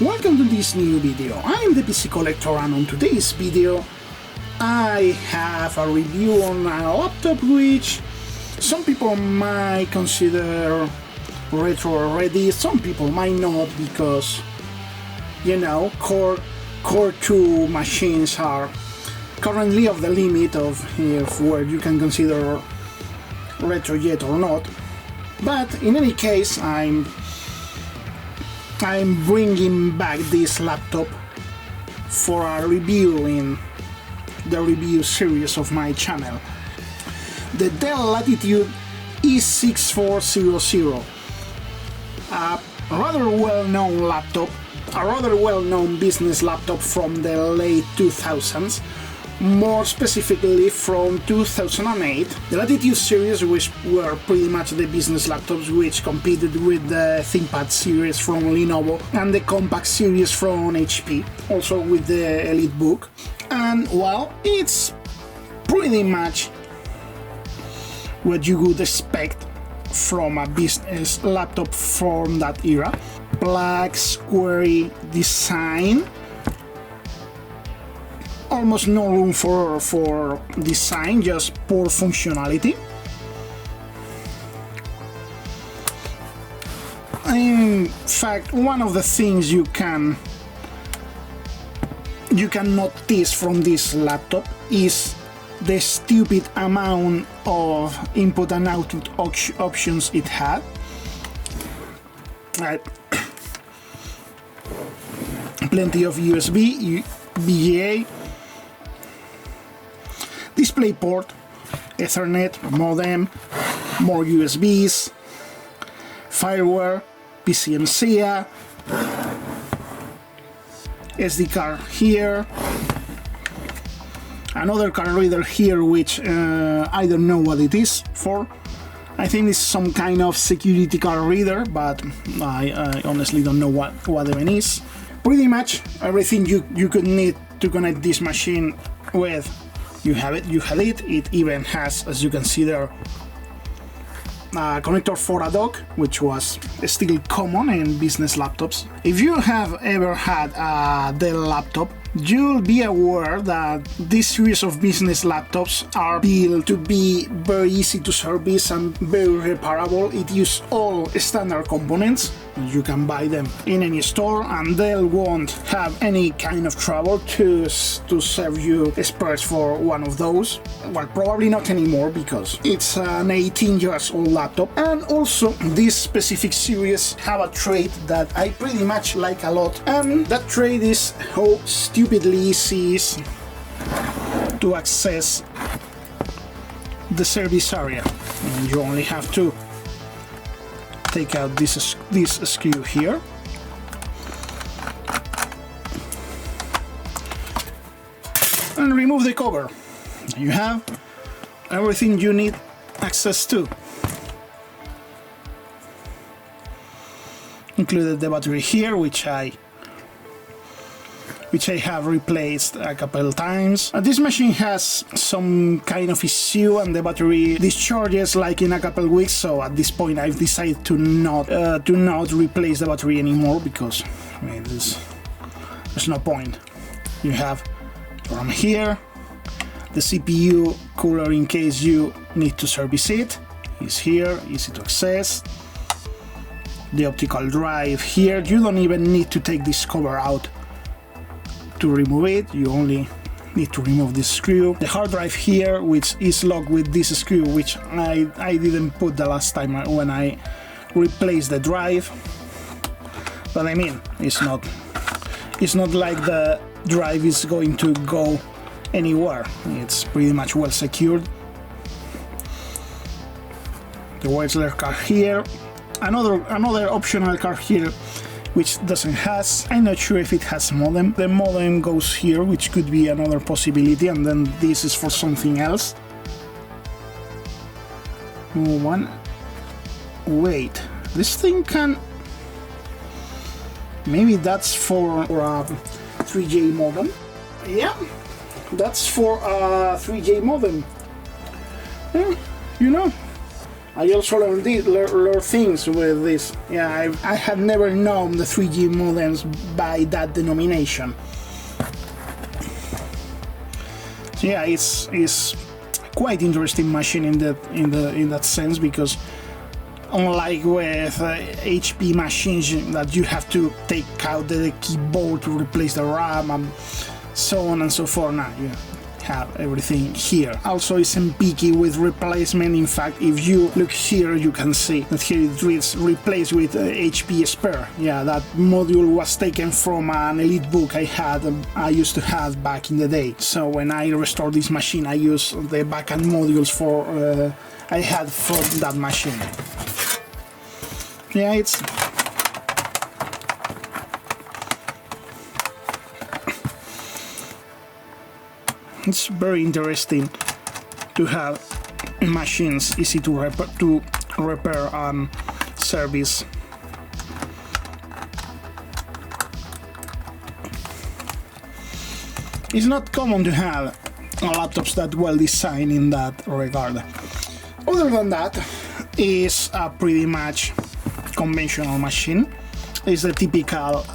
Welcome to this new video. I'm the PC Collector, and on today's video I have a review on a laptop which some people might consider retro already, some people might not, because you know, Core 2 machines are currently off the limit of where you can consider retro yet or not. But in any case, I'm bringing back this laptop for a review in the review series of my channel. The Dell Latitude E6400, a rather well-known laptop, a rather well-known business laptop from the late 2000s, more specifically from 2008. The Latitude series, which were pretty much the business laptops which competed with the ThinkPad series from Lenovo and the Compact series from HP, also with the EliteBook. And well, it's pretty much what you would expect from a business laptop from that era. Black square design, almost no room for design, just poor functionality. In fact, one of the things you can notice from this laptop is the stupid amount of input and output options it had. Plenty of USB, VGA, DisplayPort, Ethernet, modem, more USBs, fireware, PCMCIA, SD card here, another card reader here which I don't know what it is for. I think it's some kind of security card reader, but I honestly don't know what even is. Pretty much everything you could need to connect this machine with, you have it. It even has, as you can see there, a connector for a dock, which was still common in business laptops. If you have ever had a Dell laptop, you'll be aware that this series of business laptops are built to be very easy to service and very repairable. It uses all standard components. You can buy them in any store and they won't have any kind of trouble to serve you spares for one of those. Well, probably not anymore, because it's an 18 years old laptop. And also, this specific series have a trait that I pretty much like a lot, and that trait is how stupidly easy it is to access the service area. And you only have to take out this screw here, and remove the cover. You have everything you need access to, included the battery here, which I have replaced a couple times. This machine has some kind of issue and the battery discharges like in a couple weeks, so at this point I've decided to not replace the battery anymore, because I mean, there's no point. You have from here the CPU cooler in case you need to service it is here, easy to access. The optical drive here, you don't even need to take this cover out to remove it, you only need to remove this screw. The hard drive here, which is locked with this screw, which I didn't put the last time when I replaced the drive. But I mean, it's not like the drive is going to go anywhere. It's pretty much well secured. The wireless card here, another optional card here which doesn't has. I'm not sure if it has modem. The modem goes here, which could be another possibility, and then this is for something else. Wait, this thing can... Maybe that's for a 3G modem. Yeah, that's for a 3G modem. Yeah, you know, I also learned things with this. Yeah, I had never known the 3G modems by that denomination. So yeah, it's quite interesting machine in that sense, because unlike with HP machines that you have to take out the keyboard to replace the RAM and so on and so forth, now you have everything here. Also, isn't picky with replacement. In fact, if you look here, you can see that here it reads replaced with HP spare. Yeah, that module was taken from an Elite book I used to have back in the day. So when I restored this machine, I used the backend modules I had from that machine. Yeah, it's very interesting to have machines easy to repair and service. It's not common to have laptops that well designed in that regard. Other than that, is a pretty much conventional machine. It's a typical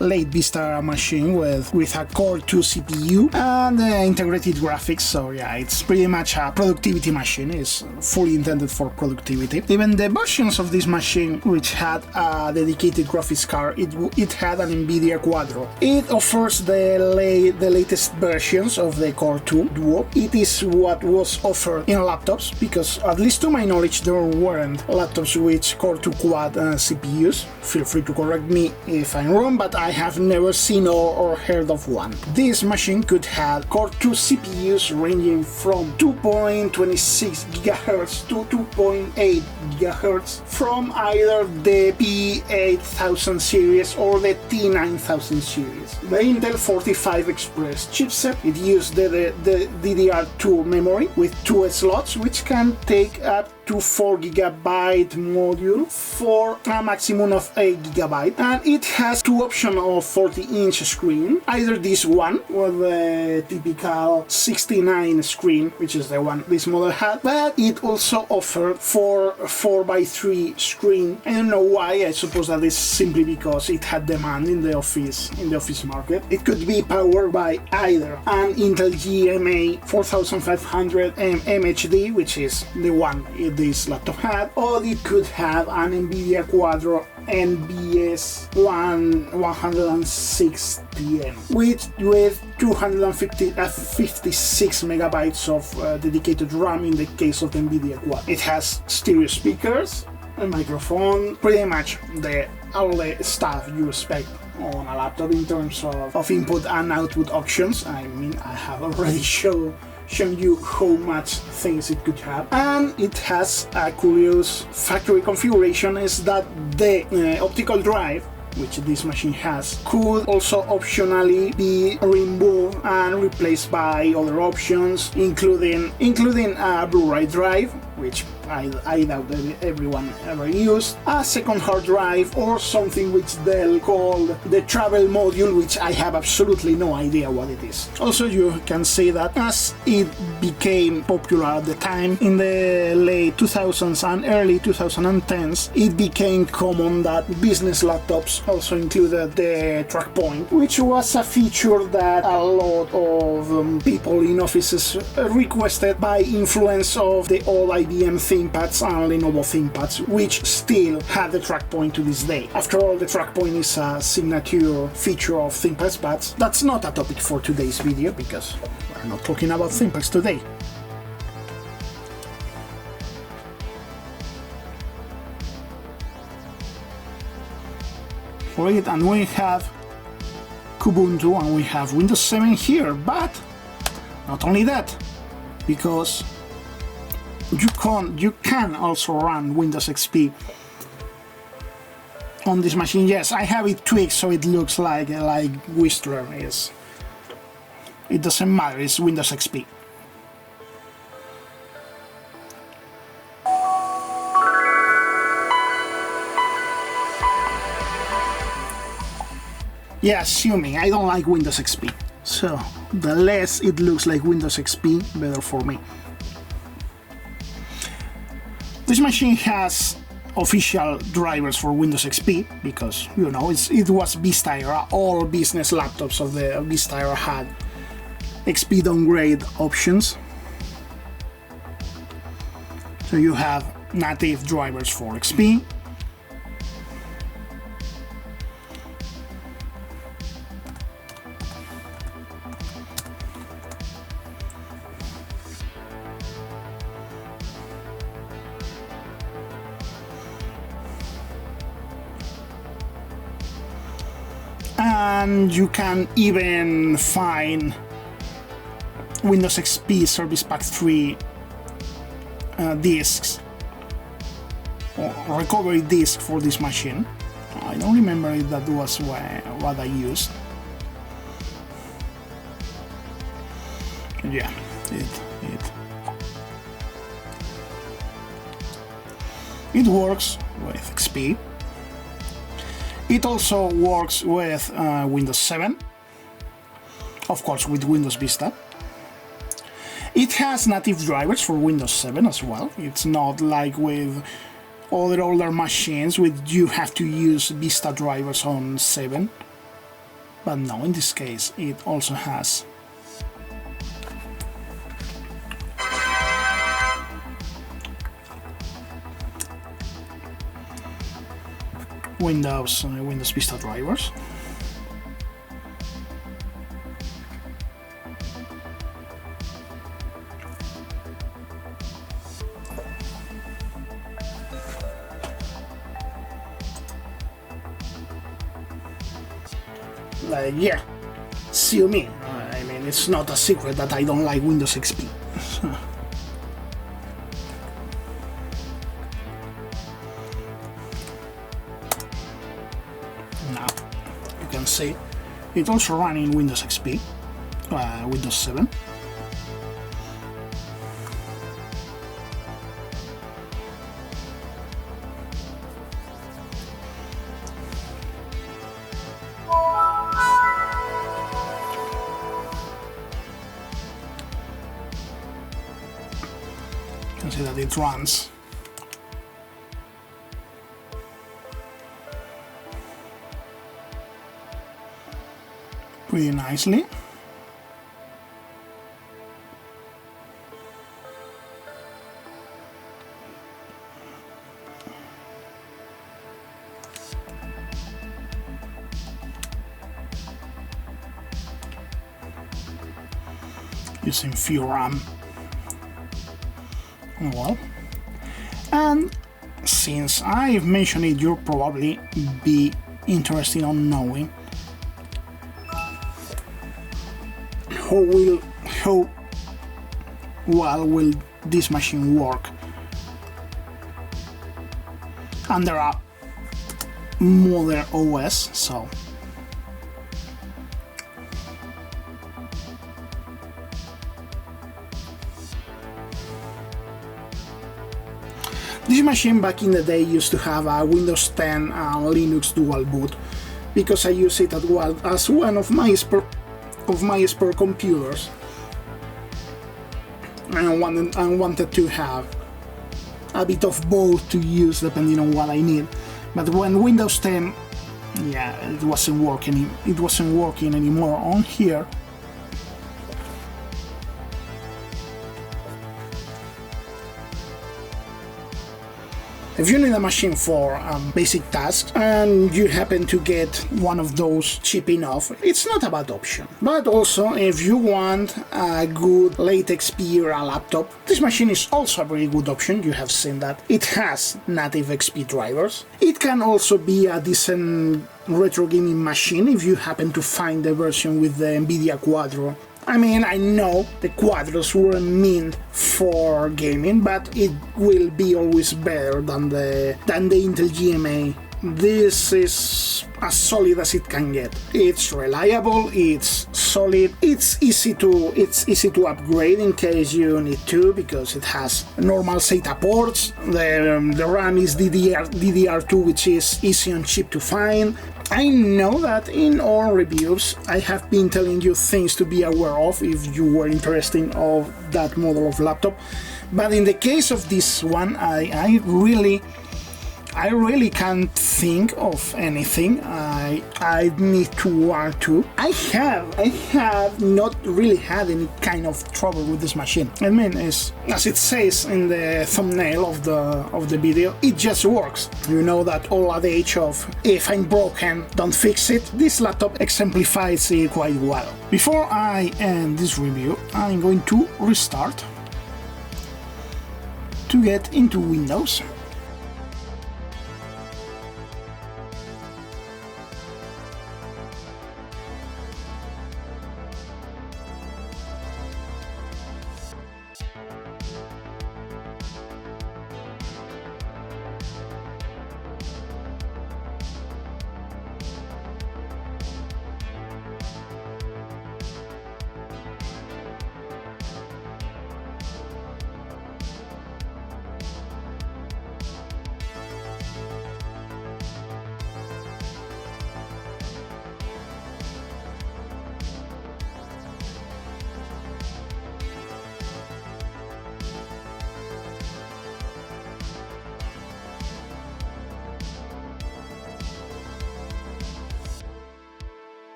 late Vista machine with a Core 2 CPU and integrated graphics. So yeah, it's pretty much a productivity machine. It's fully intended for productivity. Even the versions of this machine, which had a dedicated graphics card, it had an NVIDIA Quadro. It offers the latest versions of the Core 2 Duo. It is what was offered in laptops, because at least to my knowledge there weren't laptops with Core 2 Quad CPUs. Feel free to correct me if I'm wrong, but I have never seen or heard of one. This machine could have Core 2 CPUs ranging from 2.26 GHz to 2.8 GHz from either the P8000 series or the T9000 series. The Intel 45 Express chipset, it used the DDR2 memory with 2 slots, which can take up to 4 GB module for a maximum of 8 GB, and it has two options of 40-inch screen, either this one or the typical 69 screen, which is the one this model had, but it also offered 4x3 screen. I don't know why. I suppose that is simply because it had demand in the office market. It could be powered by either an Intel GMA 4500 MHD, which is the one this laptop had, or it could have an NVIDIA Quadro NBS 160M with 256 megabytes of dedicated RAM in the case of the NVIDIA Quad. It has stereo speakers, a microphone, pretty much all the stuff you expect on a laptop in terms of input and output options. I mean, I have already shown you how much things it could have, and it has a curious factory configuration, is that the optical drive, which this machine has, could also optionally be removed and replaced by other options, including a Blu-ray drive, which I doubt that everyone ever used, a second hard drive, or something which Dell called the travel module, which I have absolutely no idea what it is. Also, you can see that as it became popular at the time, in the late 2000s and early 2010s, it became common that business laptops also included the track point, which was a feature that a lot of people in offices requested by influence of the old IBM ThinkPads and Lenovo ThinkPads, which still have the track point to this day. After all, the track point is a signature feature of ThinkPads, but that's not a topic for today's video, because we're not talking about ThinkPads today. Great, and we have Kubuntu and we have Windows 7 here, but not only that, because you can also run Windows XP on this machine. Yes, I have it tweaked so it looks like Whistler is. It doesn't matter, it's Windows XP. Yeah, assuming I don't like Windows XP, so the less it looks like Windows XP, better for me. This machine has official drivers for Windows XP because, you know, it was Vista era. All business laptops of the Vista era had XP downgrade options. So you have native drivers for XP. And you can even find Windows XP Service Pack 3 disks or recovery disk for this machine. I don't remember if that was what I used. Yeah, it works with XP. It also works with Windows 7, of course with Windows Vista. It has native drivers for Windows 7 as well. It's not like with other older machines which you have to use Vista drivers on 7. But no, in this case it also has Windows Vista drivers. Yeah, sue me. I mean, it's not a secret that I don't like Windows XP. Now, you can see it also runs in Windows XP, Windows 7. You can see that it runs pretty nicely. Using few RAM. Well, and since I've mentioned it, you'll probably be interested in knowing how well will this machine work under a modern OS. So this machine back in the day used to have a Windows 10 and Linux dual boot because I use it as one of my spare computers, and I wanted to have a bit of both to use depending on what I need. But when Windows 10, yeah, it wasn't working anymore on here. If you need a machine for basic tasks and you happen to get one of those cheap enough, it's not a bad option. But also, if you want a good late XP era laptop, this machine is also a very good option. You have seen that. It has native XP drivers. It can also be a decent retro gaming machine if you happen to find the version with the NVIDIA Quadro. I mean, I know the Quadros weren't meant for gaming, but it will be always better than the Intel GMA. This is as solid as it can get. It's reliable, it's solid, it's easy to upgrade in case you need to, because it has normal SATA ports. The RAM is DDR2, which is easy and cheap to find. I know that in all reviews I have been telling you things to be aware of if you were interested of that model of laptop, But in the case of this one, I really can't think of anything I need to warn to. I have not really had any kind of trouble with this machine. I mean, as it says in the thumbnail of the video, it just works. You know that old adage of if I'm broken, don't fix it. This laptop exemplifies it quite well. Before I end this review, I'm going to restart to get into Windows.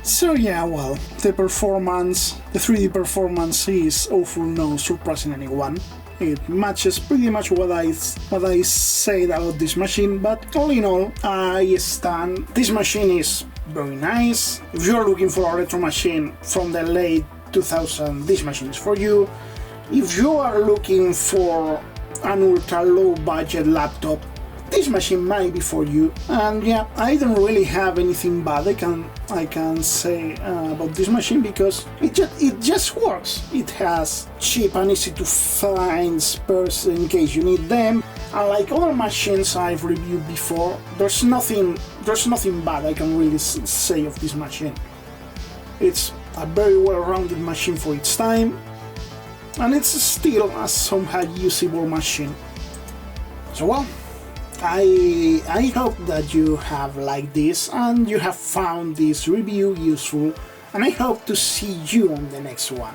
So yeah, well, the 3D performance is awful, no surprising anyone. It matches pretty much what I said about this machine, but all in all, I stand. This machine is very nice. If you're looking for a retro machine from the late 2000s, this machine is for you. If you are looking for an ultra low budget laptop, this machine might be for you. And yeah, I don't really have anything bad I can say about this machine, because it just works. It has cheap and easy to find spares in case you need them. Unlike other machines I've reviewed before, there's nothing bad I can really say of this machine. It's a very well-rounded machine for its time, and it's still a somehow usable machine. So well, I hope that you have liked this and you have found this review useful, and I hope to see you on the next one.